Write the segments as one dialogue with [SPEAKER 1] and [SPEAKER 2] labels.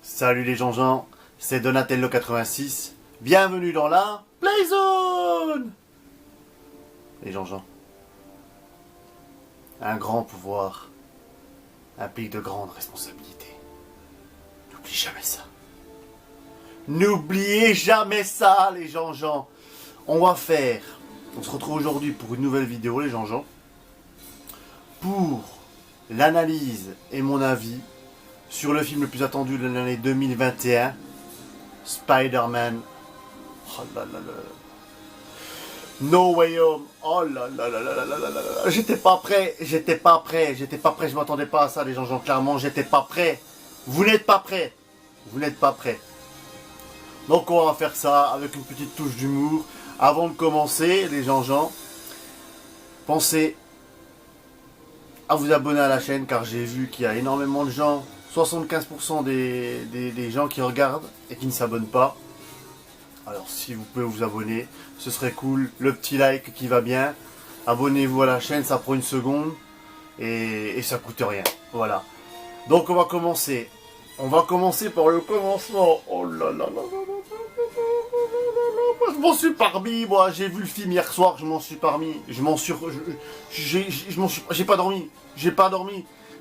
[SPEAKER 1] Salut les Jean-Jean, c'est Donatello86. Bienvenue dans la Playzone. Les Jean-Jean, un grand pouvoir implique de grandes responsabilités. N'oublie jamais ça. N'oubliez jamais ça, les Jean-Jean. On se retrouve aujourd'hui pour une nouvelle vidéo, les Jean-Jean, pour l'analyse et mon avis sur le film le plus attendu de l'année 2021, Spider-Man. Oh là là là. No Way Home. Oh là là là là là là là là. J'étais pas prêt, je m'attendais pas à ça, les gens, clairement, j'étais pas prêt. Vous n'êtes pas prêts. Donc on va faire ça avec une petite touche d'humour. Avant de commencer, les gens, pensez à vous abonner à la chaîne car j'ai vu qu'il y a énormément de gens, 75% des gens qui regardent et qui ne s'abonnent pas. Alors si vous pouvez vous abonner, ce serait cool. Le petit like qui va bien. Abonnez-vous à la chaîne, ça prend une seconde et ça coûte rien. Voilà. Donc on va commencer. On va commencer par le commencement. Oh là là là là là là. Je m'en suis parmi, moi. J'ai vu le film hier soir, je m'en suis parmi. J'ai pas dormi.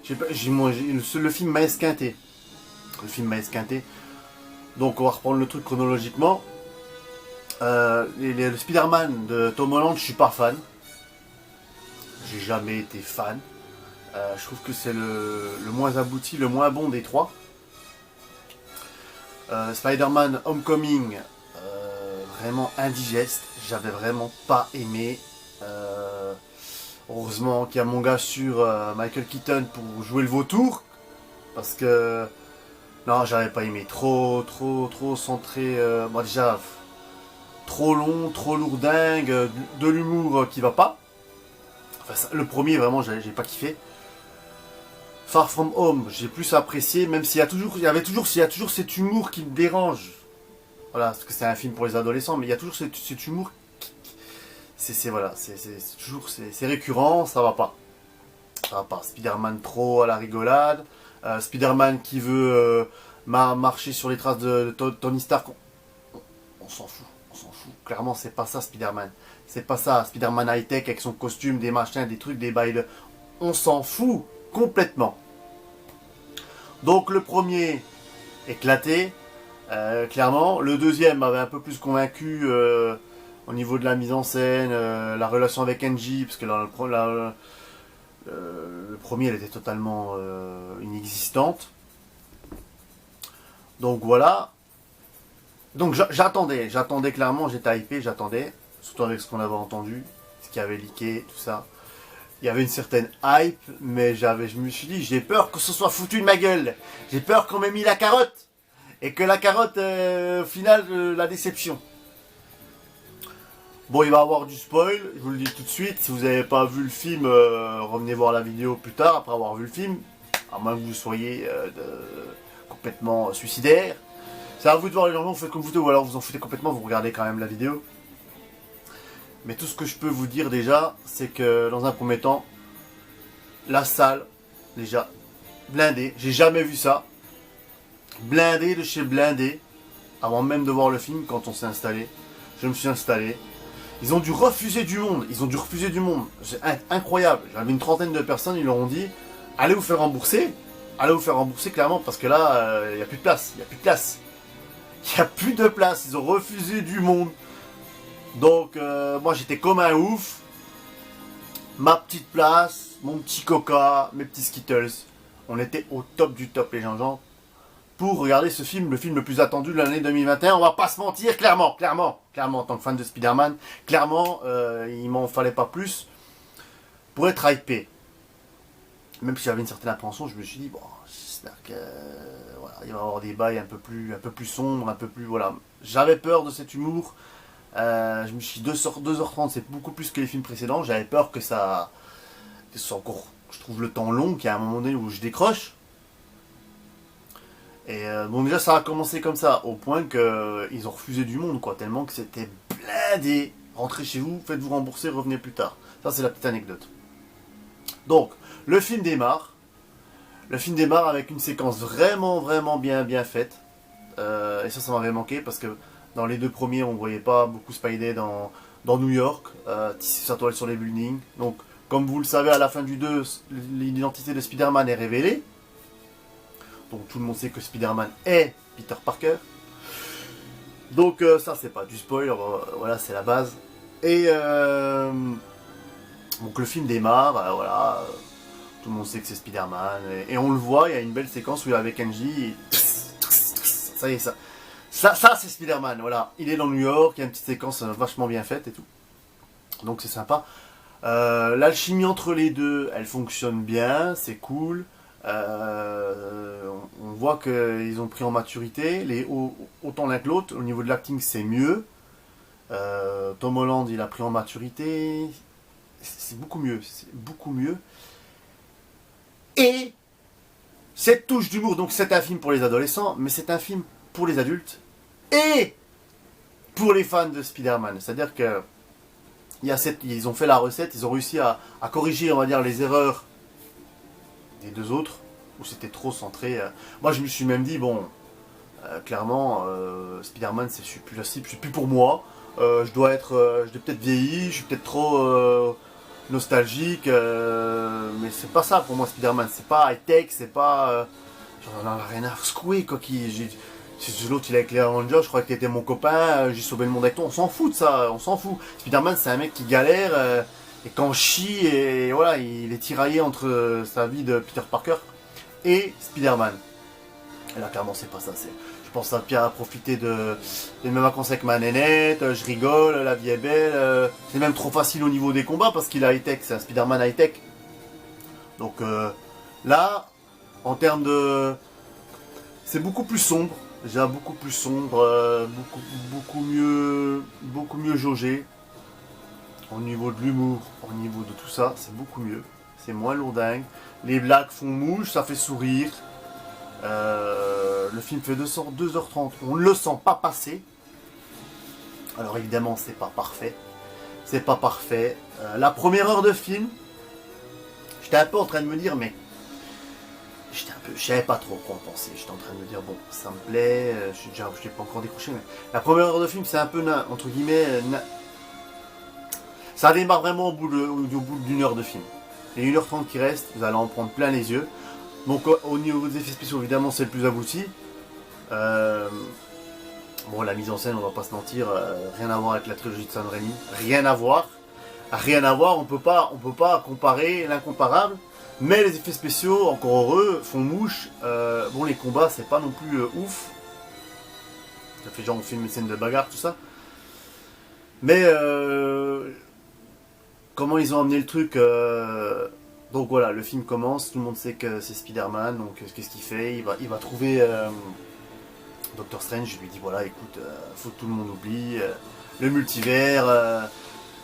[SPEAKER 1] Le film m'a esquinté. Donc on va reprendre le truc chronologiquement. Le Spider-Man de Tom Holland, je suis pas fan. J'ai jamais été fan. Je trouve que c'est le moins abouti, le moins bon des trois. Spider-Man Homecoming, vraiment indigeste. J'avais vraiment pas aimé. Heureusement qu'il y a mon gars sur Michael Keaton pour jouer le vautour. Parce que non, j'avais pas aimé. Trop centré. Moi déjà, trop long, trop lourdingue, de l'humour qui va pas. Enfin, le premier, vraiment, j'ai pas kiffé. Far From Home, j'ai plus apprécié, même s'il y a toujours cet humour qui me dérange. Voilà, parce que c'est un film pour les adolescents, mais il y a toujours cet humour. C'est récurrent, ça va pas. Spider-Man trop à la rigolade. Spider-Man qui veut marcher sur les traces de Tony Stark. On s'en fout. Clairement, c'est pas ça Spider-Man. C'est pas ça. Spider-Man high-tech avec son costume, des machins, des trucs, des bails. On s'en fout complètement. Donc le premier, éclaté, clairement. Le deuxième m'avait un peu plus convaincu au niveau de la mise en scène, la relation avec Angie, parce que le premier, elle était totalement inexistante. Donc voilà. Donc j'attendais clairement, j'étais hypé, surtout avec ce qu'on avait entendu, ce qui avait leaké, tout ça. Il y avait une certaine hype, mais je me suis dit, j'ai peur que ce soit foutu de ma gueule. J'ai peur qu'on m'ait mis la carotte. Et que la carotte, au final, la déception. Bon, il va y avoir du spoil, je vous le dis tout de suite. Si vous n'avez pas vu le film, revenez voir la vidéo plus tard, après avoir vu le film. À moins que vous soyez complètement suicidaire. C'est à vous de voir, les gens, vous faites comme vous voulez, ou alors vous en foutez complètement, vous regardez quand même la vidéo. Mais tout ce que je peux vous dire déjà, c'est que dans un premier temps, la salle, déjà, blindée, j'ai jamais vu ça. Blindé de chez blindé, avant même de voir le film, quand on s'est installé. Je me suis installé. Ils ont dû refuser du monde. C'est incroyable. J'avais une trentaine de personnes, ils leur ont dit, allez vous faire rembourser. Clairement, parce que là, il n'y a plus de place. Il n'y a plus de place. Ils ont refusé du monde. Donc, moi, j'étais comme un ouf. Ma petite place, mon petit coca, mes petits Skittles. On était au top du top, les gens. Pour regarder ce film, le film le plus attendu de l'année 2021. On va pas se mentir, clairement, en tant que fan de Spider-Man, clairement, il m'en fallait pas plus pour être hypé. Même si j'avais une certaine appréhension, je me suis dit, bon, j'espère que voilà, il va y avoir des bails un peu plus sombres, un peu plus, voilà. J'avais peur de cet humour. Je me suis dit 2h30, c'est beaucoup plus que les films précédents. J'avais peur que ça soit encore, je trouve le temps long, qu'il y a un moment donné où je décroche. Et bon, déjà ça a commencé comme ça, au point qu'ils ont refusé du monde, quoi, tellement que c'était blindé. Rentrez chez vous, faites-vous rembourser, revenez plus tard. Ça, c'est la petite anecdote. Donc, le film démarre. Le film démarre avec une séquence vraiment bien faite. Et ça m'avait manqué parce que dans les deux premiers, on voyait pas beaucoup Spidey dans New York, tisser sa toile sur les buildings. Donc, comme vous le savez, à la fin du 2, l'identité de Spider-Man est révélée. Donc tout le monde sait que Spider-Man est Peter Parker. Donc ça, c'est pas du spoil, voilà, c'est la base. Et donc le film démarre, voilà, tout le monde sait que c'est Spider-Man. Et on le voit, il y a une belle séquence où il est avec Angie. Et ça y est, ça c'est Spider-Man, voilà. Il est dans New York, il y a une petite séquence vachement bien faite et tout. Donc c'est sympa. L'alchimie entre les deux, elle fonctionne bien, c'est cool. On voit qu'ils ont pris en maturité, autant l'un que l'autre. Au niveau de l'acting, c'est mieux. Tom Holland, il a pris en maturité. C'est beaucoup mieux, Et cette touche d'humour, donc c'est un film pour les adolescents, mais c'est un film pour les adultes et pour les fans de Spider-Man. C'est-à-dire que ils ont fait la recette, ils ont réussi à corriger, on va dire, les erreurs des deux autres, où c'était trop centré. Moi, je me suis même dit, bon, clairement, Spider-Man, je suis plus la cible, je suis plus pour moi. Je dois peut-être vieilli, je suis peut-être trop nostalgique, mais c'est pas ça pour moi, Spider-Man. C'est pas high-tech, c'est pas. J'en ai rien à secouer, quoi. L'autre, il est avec les Avengers, je crois qu'il était mon copain, j'ai sauvé le monde avec toi. On s'en fout de ça, on s'en fout. Spider-Man, c'est un mec qui galère. Et quand chie, et voilà, il est tiraillé entre sa vie de Peter Parker et Spider-Man. Et là, clairement, c'est pas ça. Je pense à Pierre à profiter de mes vacances avec ma nénette, je rigole, la vie est belle. C'est même trop facile au niveau des combats parce qu'il est high-tech, c'est un Spider-Man high-tech. Donc là, en termes de. C'est beaucoup plus sombre, déjà beaucoup plus sombre, beaucoup mieux jaugé. Au niveau de l'humour, au niveau de tout ça, c'est beaucoup mieux. C'est moins lourdingue. Les blagues font mouche, ça fait sourire. Le film fait 2h30. On ne le sent pas passer. Alors évidemment, c'est pas parfait. C'est pas parfait. La première heure de film, j'étais un peu en train de me dire, mais je savais pas trop quoi en penser. J'étais en train de me dire, bon, ça me plaît. Je l'ai pas encore décroché, mais la première heure de film, c'est un peu entre guillemets. Ça démarre vraiment au bout d'une heure de film. Et 1h30 qui reste, vous allez en prendre plein les yeux. Donc au niveau des effets spéciaux, évidemment, c'est le plus abouti. Bon, la mise en scène, on va pas se mentir, rien à voir avec la trilogie de Sam Raimi. Rien à voir. Rien à voir, on peut pas comparer l'incomparable. Mais les effets spéciaux, encore heureux, font mouche. Bon, les combats, c'est pas non plus ouf. Ça fait genre on filme une scène de bagarre, tout ça. Mais comment ils ont amené le truc donc voilà, le film commence, tout le monde sait que c'est Spider-Man, donc qu'est-ce qu'il fait? Il va trouver Doctor Strange, je lui dis voilà, écoute, faut que tout le monde oublie le multivers,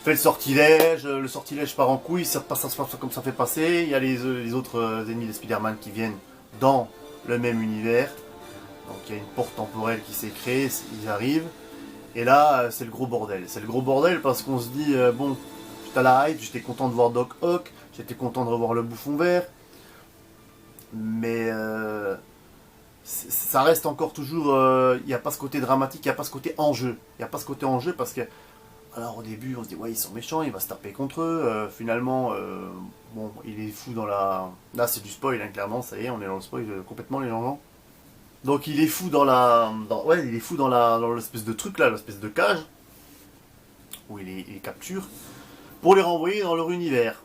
[SPEAKER 1] fais le sortilège part en couille, ça passe comme ça fait passer, il y a les autres ennemis de Spider-Man qui viennent dans le même univers, donc il y a une porte temporelle qui s'est créée, ils arrivent, et là c'est le gros bordel. C'est le gros bordel parce qu'on se dit, bon, j'étais à la hype, j'étais content de voir Doc Ock, j'étais content de revoir le bouffon vert, mais ça reste encore toujours, il n'y a pas ce côté dramatique, il n'y a pas ce côté enjeu. Il n'y a pas ce côté enjeu parce que, alors au début on se dit, ouais, ils sont méchants, il va se taper contre eux, finalement, bon, il est fou dans la... Là c'est du spoil, hein, clairement, ça y est, on est dans le spoil complètement les gens. Donc il est fou dans il est fou dans l'espèce de truc là, l'espèce de cage, où il les capture, pour les renvoyer dans leur univers.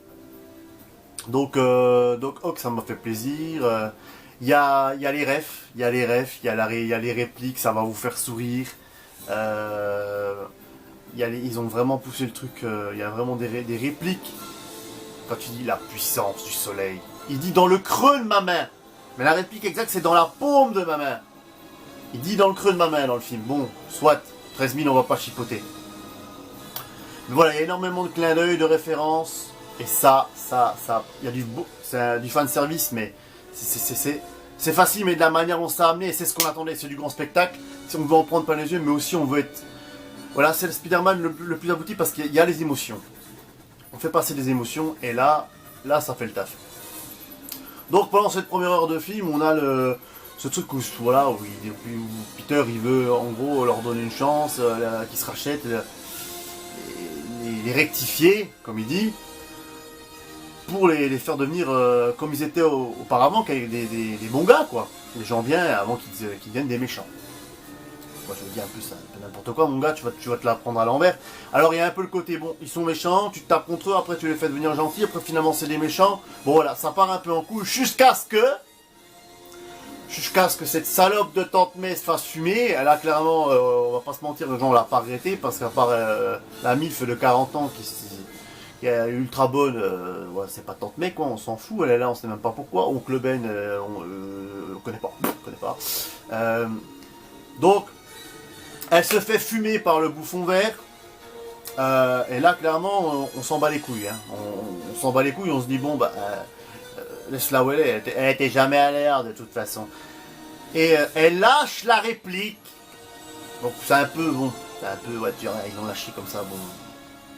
[SPEAKER 1] Donc Ock, ça m'a fait plaisir. Il y a les refs, il y a les répliques, ça va vous faire sourire. Ils ont vraiment poussé le truc. Il y a vraiment des répliques. Quand tu dis la puissance du soleil, il dit dans le creux de ma main. Mais la réplique exacte, c'est dans la paume de ma main. Il dit dans le creux de ma main dans le film. Bon, soit 13 000, on va pas chipoter. Mais voilà, il y a énormément de clins d'œil, de références. Et ça, il y a c'est du fan service, mais c'est facile, mais de la manière dont ça a amené, c'est ce qu'on attendait, c'est du grand spectacle. Si on veut en prendre plein les yeux, mais aussi on veut être. Voilà, c'est le Spider-Man le plus abouti parce qu'il y a les émotions. On fait passer des émotions, et là, ça fait le taf. Donc pendant cette première heure de film, on a ce truc où, voilà, où Peter il veut en gros leur donner une chance, qu'ils se rachètent, les rectifier, comme il dit, pour les faire devenir comme ils étaient auparavant, des bons gars, quoi. Des gens bien avant qu'ils deviennent des méchants. Moi je veux dire un peu ça, un peu n'importe quoi mon gars, tu vas te la prendre à l'envers. Alors il y a un peu le côté, bon, ils sont méchants, tu te tapes contre eux, après tu les fais devenir gentils, après finalement c'est des méchants. Bon voilà, ça part un peu en couille jusqu'à ce que cette salope de tante May se fasse fumer. Elle a clairement, on va pas se mentir, les gens l'a pas regretté, parce qu'à part la MILF de 40 ans qui est ultra bonne, ouais, c'est pas tante May quoi, on s'en fout, elle est là, on sait même pas pourquoi. Oncle Ben, on connaît pas. Donc, elle se fait fumer par le bouffon vert. Et là, clairement, on s'en bat les couilles. Hein. On s'en bat les couilles, on se dit, bon, bah, laisse-la où elle était jamais à l'air de toute façon. Et elle lâche la réplique. Donc, c'est un peu, bon, ouais, ils l'ont lâché comme ça, bon,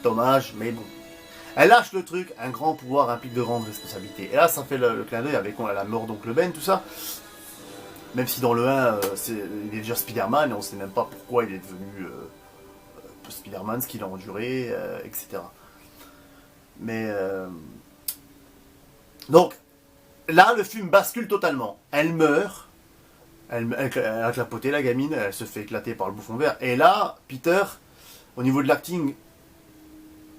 [SPEAKER 1] dommage, mais bon. Elle lâche le truc, un grand pouvoir implique de grandes responsabilités. Et là, ça fait le clin d'œil avec la mort d'Oncle Ben, tout ça. Même si dans le 1, il est déjà Spider-Man et on sait même pas pourquoi il est devenu Spider-Man, ce qu'il a enduré, etc. Mais donc là, le film bascule totalement. Elle meurt, elle a clapoté la gamine, elle se fait éclater par le bouffon vert. Et là, Peter, au niveau de l'acting,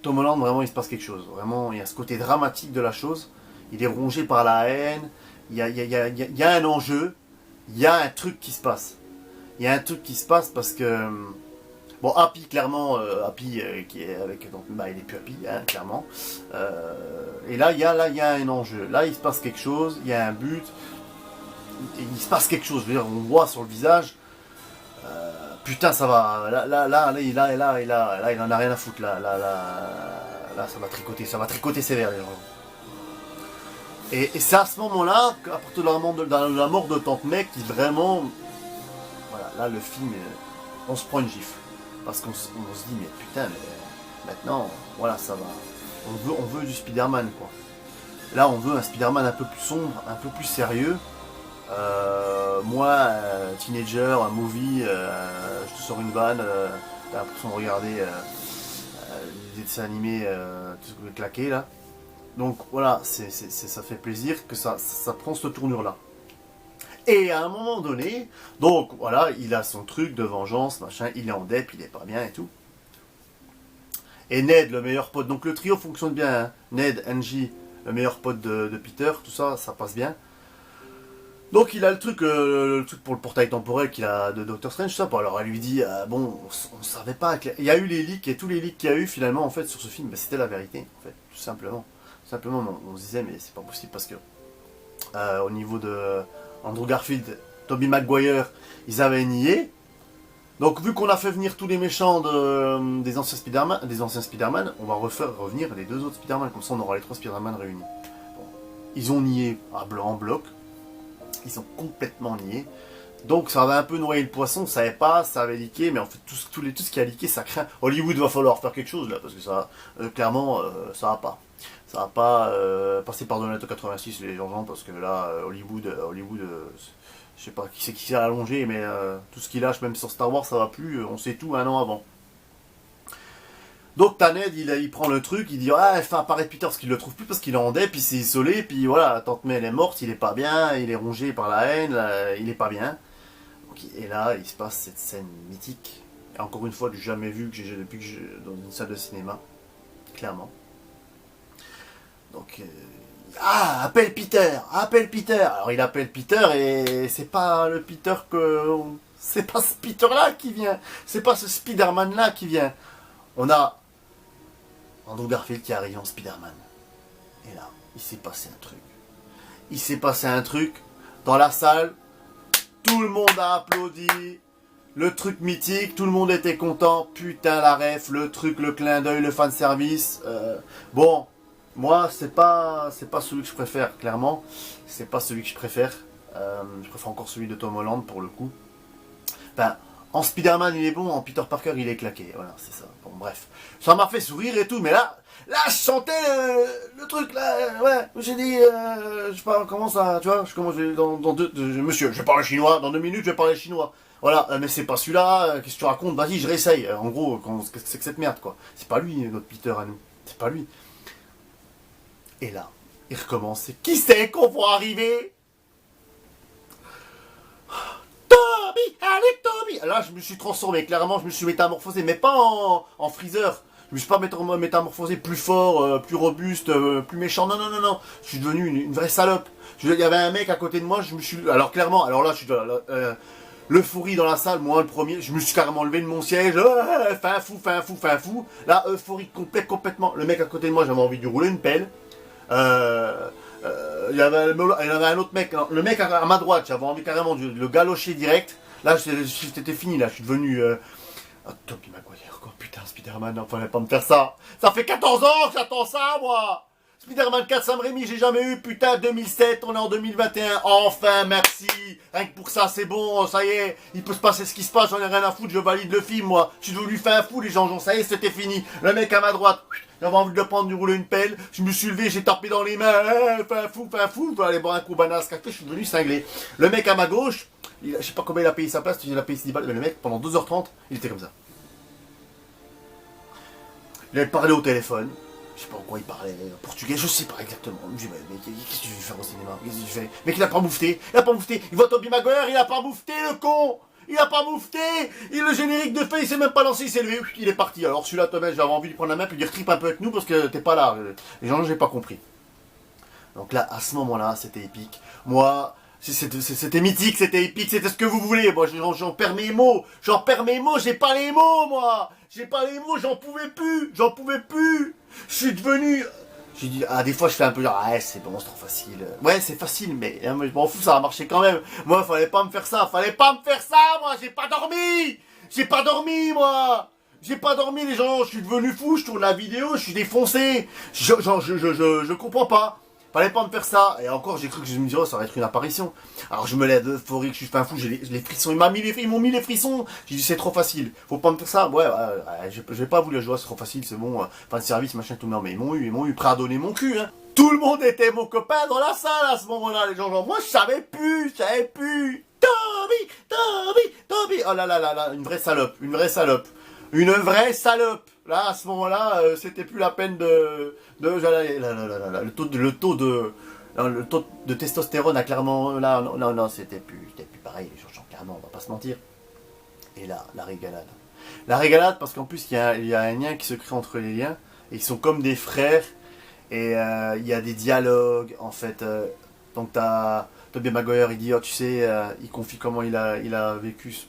[SPEAKER 1] Tom Holland, vraiment, il se passe quelque chose. Vraiment, il y a ce côté dramatique de la chose. Il est rongé par la haine. Il y a un enjeu. Il y a un truc qui se passe. Il y a un truc qui se passe parce que... Bon, Happy, clairement, Happy qui est avec... Donc, bah, il est plus Happy, hein, clairement. Et là, il y a un enjeu. Là, il se passe quelque chose, il y a un but. Il se passe quelque chose. Je veux dire, on voit sur le visage... putain, ça va... Là, il en a rien à foutre. Là, ça va tricoter sévère, les gens. Et c'est à ce moment-là, à partir de la mort de Tante May, qui vraiment... Voilà, là le film, on se prend une gifle. Parce qu'on se dit, mais putain, mais maintenant, voilà, ça va. On veut du Spider-Man, quoi. Là, on veut un Spider-Man un peu plus sombre, un peu plus sérieux. Moi, teenager, un movie, je te sors une vanne, t'as l'impression de regarder des dessins animés claqués, là. Donc voilà, ça fait plaisir que ça prend cette tournure-là. Et à un moment donné, donc voilà, il a son truc de vengeance, machin, il est en dep, il est pas bien et tout. Et Ned, le meilleur pote, donc le trio fonctionne bien, hein. Ned, Angie, le meilleur pote de Peter, tout ça, ça passe bien. Donc il a le truc pour le portail temporel qu'il a de Doctor Strange, tout ça. Alors elle lui dit, bon, on savait pas, il y a eu les leaks, et tous les leaks qu'il y a eu finalement en fait sur ce film, ben, c'était la vérité, en fait, tout simplement. Simplement, on se disait, mais c'est pas possible parce que au niveau de Andrew Garfield, Tobey Maguire, ils avaient nié. Donc, vu qu'on a fait venir tous les méchants des anciens Spider-Man, on va revenir les deux autres Spider-Man. Comme ça, on aura les trois Spider-Man réunis. Bon, ils ont nié en bloc. Ils ont complètement nié. Donc, ça avait un peu noyé le poisson. On savait pas, ça avait leaké. Mais en fait, tout ce qui a leaké, ça craint. Hollywood va falloir faire quelque chose là. Parce que ça, clairement, ça va pas. Ça va pas passer par Donato 86 les gens, parce que là, Hollywood, je sais pas qui c'est qui s'est allongé, mais tout ce qu'il lâche, même sur Star Wars, ça va plus, on sait tout un an avant. Donc Ned, il prend le truc, il dit, ah, elle fait apparaître Peter parce qu'il le trouve plus, parce qu'il est en dep, puis il s'est isolé, puis voilà, Tante May elle est morte, il est pas bien, il est rongé par la haine, là, il est pas bien. Et là, il se passe cette scène mythique, et encore une fois, du jamais vu que j'ai depuis que je dans une salle de cinéma, clairement. Donc, appelle Peter. Alors il appelle Peter et c'est pas le Peter que... C'est pas ce Peter-là qui vient. C'est pas ce Spider-Man-là qui vient. On a Andrew Garfield qui arrive en Spider-Man. Et là, il s'est passé un truc. Il s'est passé un truc dans la salle. Tout le monde a applaudi. Le truc mythique, tout le monde était content. Putain, la ref, le truc, le clin d'œil, le fanservice. Bon... Moi, c'est pas celui que je préfère, clairement. C'est pas celui que je préfère. Je préfère encore celui de Tom Holland, pour le coup. Enfin, En Spider-Man, il est bon, en Peter Parker, il est claqué. Voilà, c'est ça. Bon, bref. Ça m'a fait sourire et tout, mais là, je sentais le truc, là, ouais. J'ai dit, je sais pas, comment ça, tu vois, je commence monsieur, je vais parler chinois, dans 2 minutes, je vais parler chinois. Voilà, mais c'est pas celui-là, qu'est-ce que tu racontes, vas-y, je réessaye. En gros, qu'est-ce que c'est que cette merde, quoi. C'est pas lui, notre Peter à nous. C'est pas lui. Et là, il recommence. Qui c'est qu'on voit arriver? Toby, allez Toby. Là, je me suis transformé, clairement, je me suis métamorphosé, mais pas en Freezer. Je me suis pas métamorphosé plus fort, plus robuste, plus méchant. Non, non, non, non. Je suis devenu une vraie salope. Il y avait un mec à côté de moi, je me suis... Alors clairement, alors là, je suis... l'euphorie dans la salle, moi le premier, je me suis carrément levé de mon siège, fin fou, fin fou, fin fou. Là, euphorie complètement. Le mec à côté de moi, j'avais envie de lui rouler une pelle. Il y avait un autre mec, le mec à ma droite, j'avais envie carrément de le galocher direct. Là, c'était fini, là, je suis devenu... Tobey Maguire, quoi, putain, Spider-Man, non, fallait pas me faire ça. Ça fait 14 ans que j'attends ça, moi. Spider-Man 4 Sam Raimi, j'ai jamais eu, putain, 2007, on est en 2021, enfin, merci. Rien que pour ça, c'est bon, ça y est, il peut se passer ce qui se passe, j'en ai rien à foutre, je valide le film, moi. Je suis devenu fin fou, les gens, ça y est, c'était fini. Le mec à ma droite, j'avais envie de le prendre, de rouler une pelle, je me suis levé, j'ai tapé dans les mains, fin fou, je vais aller boire un coup banane, café, je suis devenu cinglé. Le mec à ma gauche, je sais pas combien il a payé sa place, il a payé 10 balles, mais le mec, pendant 2h30, il était comme ça. Il avait parlé au téléphone. Je sais pas en quoi il parlait, portugais, je sais pas exactement. Je me dis, mais qu'est-ce que tu veux faire au cinéma? Qu'est-ce que tu fais? Mec, il a pas moufté, il voit Tobey Maguire, il a pas moufté, le con. Il a pas moufté. Le générique de fin, il s'est même pas lancé, il s'est levé, il est parti. Alors celui-là, Thomas, j'avais envie de prendre la main, puis dire tripe un peu avec nous, parce que t'es pas là. Les gens, j'ai pas compris. Donc là, à ce moment-là, c'était épique. Moi, c'était mythique, c'était épique, c'était ce que vous voulez. Moi, j'en perds mes mots, j'ai pas les mots, moi. J'ai pas les mots, j'en pouvais plus. Je suis devenu... J'ai dit, des fois je fais un peu genre, ouais c'est bon, c'est trop facile. Ouais c'est facile, mais je m'en fous, ça a marché quand même. Moi, fallait pas me faire ça, moi, j'ai pas dormi, les gens, je suis devenu fou, je tourne la vidéo, je suis défoncé. Je comprends pas. Fallait pas me faire ça. Et encore, j'ai cru que je me disais, oh, ça va être une apparition. Alors je me lève euphorique, je suis fin fou, j'ai les frissons. Ils m'ont mis les frissons. J'ai dit, c'est trop facile. Faut pas me faire ça. Ouais, je vais pas vous le jouer, c'est trop facile, c'est bon. Fin de service, machin, tout. Non, mais ils m'ont eu, prêt à donner mon cul, hein. Tout le monde était mon copain dans la salle à ce moment-là, les gens. Genre, moi, je savais plus. Toby. Oh là là là là, une vraie salope. Là, à ce moment-là, c'était plus la peine le taux de testostérone a clairement, là, non, c'était plus pareil, les gens, clairement, on va pas se mentir. Et là, la régalade, parce qu'en plus, il y a un lien qui se crée entre les liens, et ils sont comme des frères, et il y a des dialogues, en fait. Donc, Tobey Maguire, il dit, oh, tu sais, il confie comment il a vécu, ce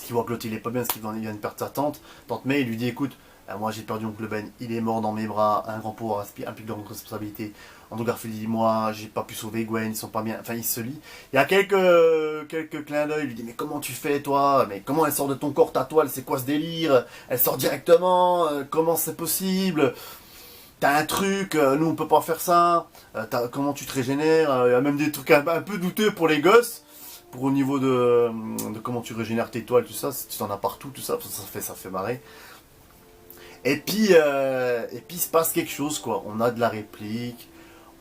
[SPEAKER 1] qu'il voit que l'autre il est pas bien, ce qu'il vient de perdre sa tante May, il lui dit, écoute, moi j'ai perdu Oncle Ben, il est mort dans mes bras, un grand pouvoir implique de grande responsabilité. Andrew Garfield dit, moi j'ai pas pu sauver Gwen, ils sont pas bien, enfin il se lit. Il y a quelques clins d'œil, il lui dit, mais comment tu fais toi? Mais comment elle sort de ton corps, ta toile, c'est quoi ce délire? Elle sort directement, comment c'est possible? T'as un truc, nous on peut pas faire ça, comment tu te régénères? Il y a même des trucs un peu douteux pour les gosses. Pour au niveau de comment tu régénères tes toiles, tout ça, tu t'en as partout, tout ça, ça fait marrer. Et puis il se passe quelque chose, quoi. On a de la réplique,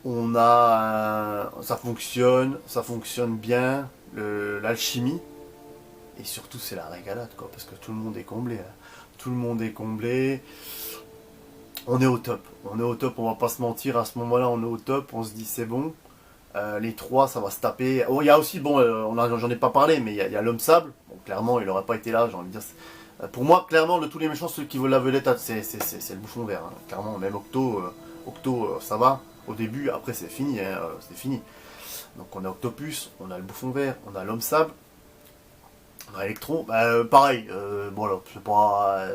[SPEAKER 1] ça fonctionne bien, l'alchimie. Et surtout, c'est la régalade, quoi, parce que tout le monde est comblé. Hein. Tout le monde est comblé. On est au top, on va pas se mentir, à ce moment-là, on est au top, on se dit c'est bon. Les trois, ça va se taper. Oh, il y a aussi, bon, j'en ai pas parlé, mais il y a l'homme sable. Bon, clairement, il aurait pas été là, j'ai envie de dire. Pour moi, clairement, de tous les méchants, ceux qui veulent la vedette, c'est le bouffon vert. Hein. Clairement, même Octo, ça va. Au début, après, c'est fini. Hein, c'est fini. Donc, on a Octopus, on a le bouffon vert, on a l'homme sable, on a Electro. Pareil, bon, là, c'est pas,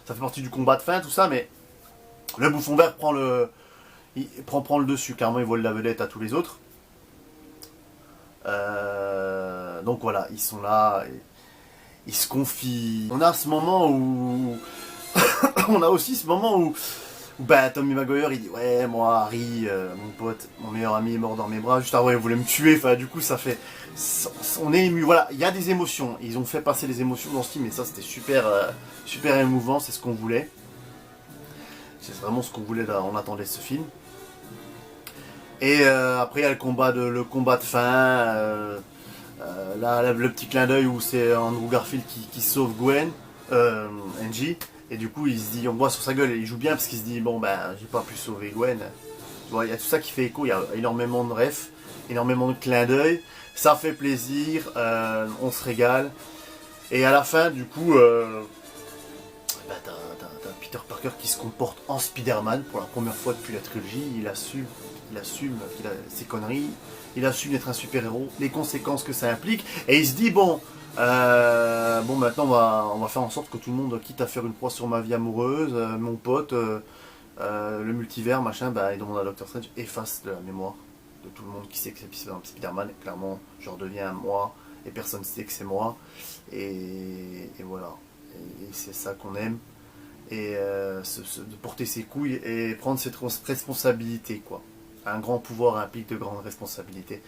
[SPEAKER 1] ça fait partie du combat de fin, tout ça, mais le bouffon vert prend le dessus. Clairement, il vole la vedette à tous les autres. Donc voilà, ils sont là, ils se confient. On a ce moment où... on a aussi ce moment Ou bah Tommy Maguire il dit ouais moi Harry, mon pote, mon meilleur ami est mort dans mes bras, juste avant il voulait me tuer, enfin du coup ça fait... On est ému, voilà, il y a des émotions, ils ont fait passer les émotions dans ce film et ça c'était super, super émouvant, c'est ce qu'on voulait. C'est vraiment ce qu'on voulait, là, on attendait ce film. Et après il y a le combat de fin, là, le petit clin d'œil où c'est Andrew Garfield qui sauve Gwen, Angie. Et du coup, il se dit, on voit sur sa gueule, et il joue bien parce qu'il se dit, bon ben, j'ai pas pu sauver Gwen. Tu vois, il y a tout ça qui fait écho, il y a énormément de refs, énormément de clins d'œil. Ça fait plaisir, on se régale. Et à la fin, du coup, t'as Peter Parker qui se comporte en Spider-Man pour la première fois depuis la trilogie. Il assume qu'il a ses conneries, il assume d'être un super-héros, les conséquences que ça implique. Et il se dit, bon... bon maintenant on va faire en sorte que tout le monde, quitte à faire une proie sur ma vie amoureuse, mon pote, le multivers, machin, bah il demande à Doctor Strange, efface de la mémoire de tout le monde qui sait que c'est Spider-Man, et clairement je redeviens moi, et personne ne sait que c'est moi, et voilà, et c'est ça qu'on aime, et de porter ses couilles et prendre cette responsabilité quoi. Un grand pouvoir implique de grandes responsabilités.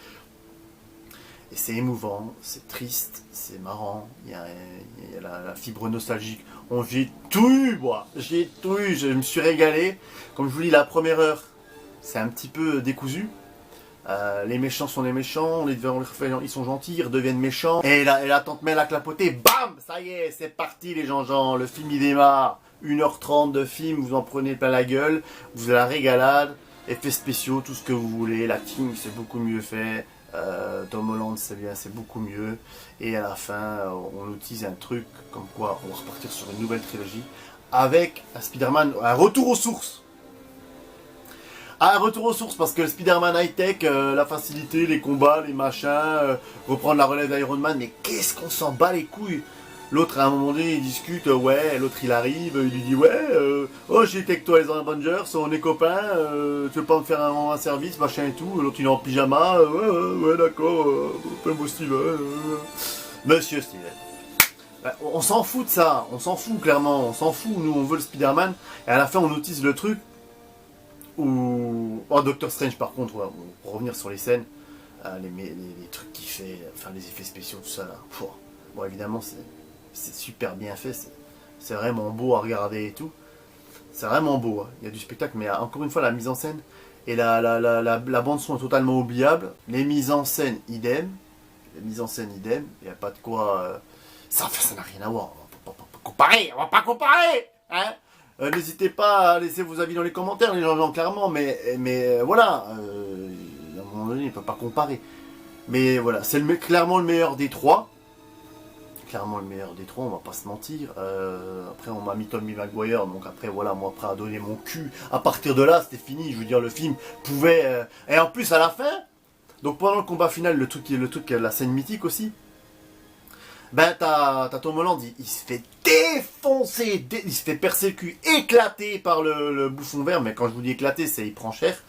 [SPEAKER 1] Et c'est émouvant, c'est triste, c'est marrant, il y a la fibre nostalgique. J'ai tout eu, moi, j'ai tout eu, je me suis régalé. Comme je vous dis, la première heure, c'est un petit peu décousu. Les méchants sont les méchants, ils sont gentils, ils redeviennent méchants. Et la tante Mel a clapoté, bam, ça y est, c'est parti les gens, le film il démarre. 1h30 de film, vous en prenez plein la gueule, vous avez la régalade, effets spéciaux, tout ce que vous voulez, l'acting c'est beaucoup mieux fait. Tom Holland c'est bien, c'est beaucoup mieux. Et à la fin, on utilise un truc comme quoi on va repartir sur une nouvelle trilogie avec un Spider-Man, un retour aux sources. Un retour aux sources parce que le Spider-Man high-tech, la facilité, les combats, les machins, reprendre la relève d'Iron Man, mais qu'est-ce qu'on s'en bat les couilles. L'autre à un moment donné il discute, ouais, l'autre il arrive, il lui dit ouais, oh j'ai été avec toi les Avengers, on est copains, tu veux pas me faire un service, machin et tout, l'autre il est en pyjama, ouais d'accord, fais-moi Steven, Monsieur Steven. On s'en fout de ça, on s'en fout clairement, on s'en fout, nous on veut le Spider-Man, et à la fin on utilise le truc où... Oh Doctor Strange par contre, ouais, pour revenir sur les scènes, les trucs qu'il fait, enfin les effets spéciaux, tout ça là, bon évidemment c'est super bien fait, c'est vraiment beau à regarder et tout. C'est vraiment beau, hein. Il y a du spectacle, mais encore une fois, la mise en scène et la bande son est totalement oubliable. Les mises en scène, idem. Les mises en scène, idem. Il n'y a pas de quoi... Ça n'a rien à voir. On va pas comparer, hein. N'hésitez pas à laisser vos avis dans les commentaires, les gens, clairement, mais voilà. À un moment donné, il ne peut pas comparer. Mais voilà, c'est clairement le meilleur des trois. Clairement le meilleur des trois, on va pas se mentir. Après on m'a mis Tommy Maguire, donc après voilà, moi prêt à donner mon cul. À partir de là, c'était fini, je veux dire, le film pouvait... Et en plus à la fin, donc pendant le combat final, le truc, la scène mythique aussi, ben t'as Tom Holland, il se fait défoncer, il se fait percer le cul, éclaté par le bouffon vert, mais quand je vous dis éclaté, c'est il prend cher.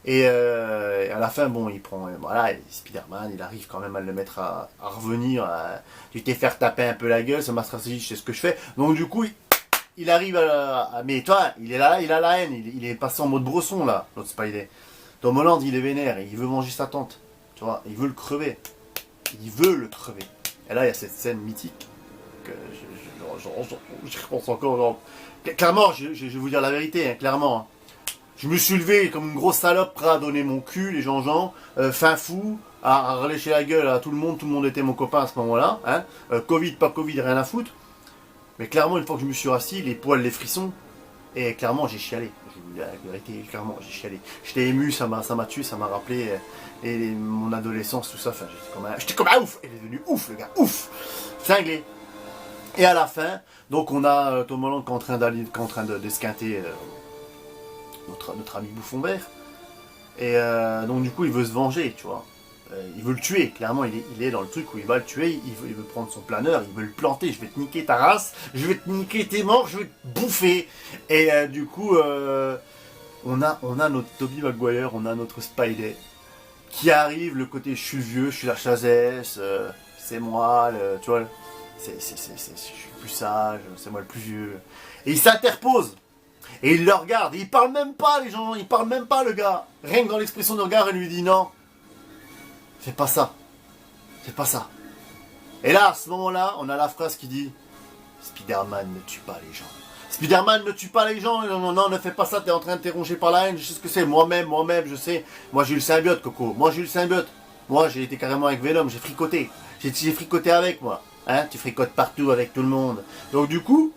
[SPEAKER 1] Et à la fin, bon, il prend, voilà, Spider-Man, il arrive quand même à le mettre à revenir. Tu t'es fait taper un peu la gueule, c'est ma stratégie, je sais ce que je fais. Donc du coup, il arrive mais toi, il est là, il a la haine, il est passé en mode bresson là, l'autre Spider. Tom Holland, il est vénère, il veut manger sa tante. Tu vois, il veut le crever. Il veut le crever. Et là, il y a cette scène mythique que j'y repense encore. Genre, clairement, je vais vous dire la vérité, hein, clairement. Hein. Je me suis levé comme une grosse salope, prêt à donner mon cul, les gens, fin fou, à relécher la gueule à tout le monde était mon copain à ce moment-là, hein. Covid, pas Covid, rien à foutre. Mais clairement, une fois que je me suis rassis, les poils, les frissons, et clairement, j'ai chialé. Je vous dis la vérité, clairement, j'ai chialé. J'étais ému, ça m'a tué, ça m'a rappelé mon adolescence, tout ça, enfin, j'étais comme un ouf, il est devenu ouf, le gars, ouf, cinglé. Et à la fin, donc on a Tom Holland qui est en train d'esquinter notre ami bouffon vert. Et donc du coup il veut se venger, tu vois. Il veut le tuer, clairement il est dans le truc où il va le tuer, il veut prendre son planeur, il veut le planter, je vais te niquer ta race, je vais te niquer tes morts, je vais te bouffer. Et du coup on a notre Tobey Maguire, on a notre Spidey qui arrive, le côté je suis le vieux, je suis la chasesse, c'est moi, tu vois, je suis plus sage, c'est moi le plus vieux. Et il s'interpose. Et il le regarde, et il parle même pas, les gens, il parle même pas, le gars. Rien que dans l'expression de regard, il lui dit non, fais pas ça, fais pas ça. Et là, à ce moment-là, on a la phrase qui dit Spider-Man ne tue pas les gens. Spider-Man ne tue pas les gens, non, non, non, ne fais pas ça, t'es en train de t'éronger par la haine, je sais ce que c'est, moi-même, je sais. Moi, j'ai eu le symbiote, Coco, moi, j'ai eu le symbiote. Moi, j'ai été carrément avec Venom, j'ai fricoté. J'ai fricoté avec, moi. Hein, tu fricotes partout avec tout le monde. Donc, du coup,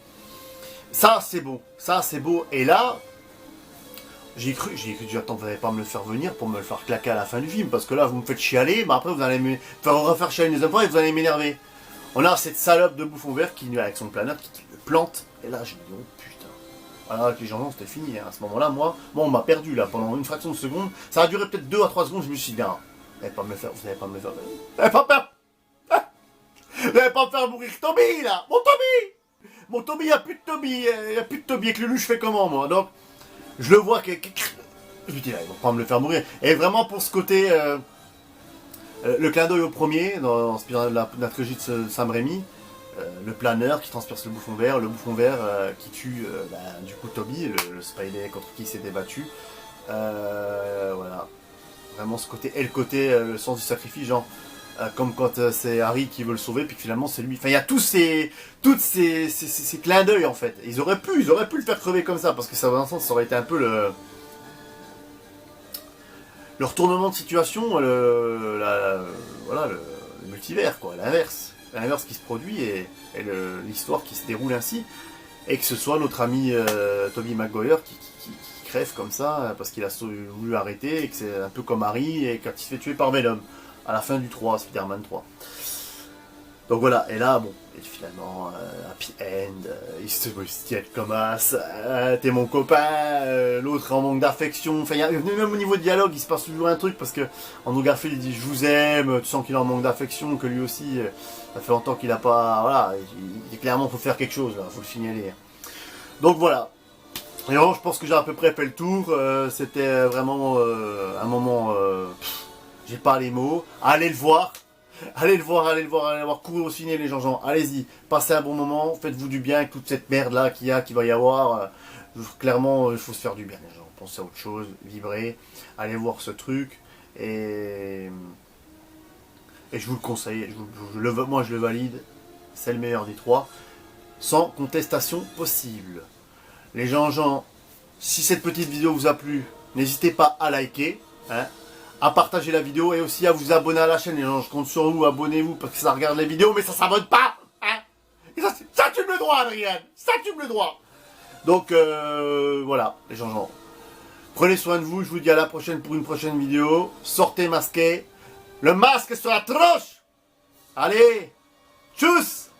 [SPEAKER 1] ça, c'est beau. Ça, c'est beau. Et là, j'ai cru, attends, vous n'allez pas me le faire venir pour me le faire claquer à la fin du film, parce que là, vous me faites chialer, mais après, vous allez me faire refaire chialer une deuxième fois et vous allez m'énerver. On a cette salope de bouffon vert qui, avec son planeur, qui le plante. Et là, je me dis, oh putain. Voilà, avec les gens, c'était fini. Hein. À ce moment-là, moi, on m'a perdu, là, pendant une fraction de seconde. Ça a duré peut-être 2 à 3 secondes, je me suis dit, non, vous n'allez pas me le faire, vous n'allez pas me le faire. Vous n'allez pas me faire. Vous n'allez pas me faire mourir Toby, là. Mon Toby. Mon Toby, il n'y a plus de Toby. Il n'y a plus de Toby. Avec Lulu, je fais comment, moi? Donc, je le vois que... Je me dis, là, ils vont pas me le faire mourir. Et vraiment, pour ce côté... le clin d'œil au premier, dans la trilogie de Sam Raimi, le planeur qui transperce le bouffon vert qui tue du coup Toby, le Spidey contre qui il s'est débattu. Voilà. Vraiment ce côté, et le côté, le sens du sacrifice, genre, comme quand c'est Harry qui veut le sauver, puis que finalement c'est lui. Enfin, il y a tous ces clins d'œil en fait. Ils auraient pu le faire crever comme ça, parce que ça, dans un sens, ça aurait été un peu le retournement de situation, voilà, le multivers, quoi, l'inverse. L'inverse qui se produit et l'histoire qui se déroule ainsi. Et que ce soit notre ami Tobey Maguire qui crève comme ça parce qu'il a voulu arrêter et que c'est un peu comme Harry et quand il se fait tuer par Venom à la fin du 3, Spider-Man 3. Donc voilà, et là, bon, et finalement, happy end, il se tient comme as, t'es mon copain, l'autre en manque d'affection, enfin, même au niveau de dialogue, il se passe toujours un truc, parce que Andrew Garfield, il dit, je vous aime, tu sens qu'il est en manque d'affection, que lui aussi, ça fait longtemps qu'il a pas, voilà, il dit clairement, faut faire quelque chose, là, faut le signaler. Donc voilà. Et vraiment, je pense que j'ai à peu près fait le tour, c'était vraiment un moment, j'ai pas les mots, allez le voir. Allez le voir, courez au ciné les gens, allez-y, passez un bon moment, faites-vous du bien avec toute cette merde là qu'il va y avoir, clairement il faut se faire du bien les gens, pensez à autre chose, vibrez, allez voir ce truc, et je vous le conseille, moi je le valide, c'est le meilleur des 3, sans contestation possible. Les gens, si cette petite vidéo vous a plu, n'hésitez pas à liker, hein, à partager la vidéo et aussi à vous abonner à la chaîne. Les gens, je compte sur vous, abonnez-vous parce que ça regarde les vidéos, mais ça s'abonne pas, hein. Et ça tu me le droit, Adrien, ça tu me le droit. Donc voilà, les gens, prenez soin de vous, je vous dis à la prochaine pour une prochaine vidéo. Sortez masqué, le masque sur la tronche. Allez, tchuss.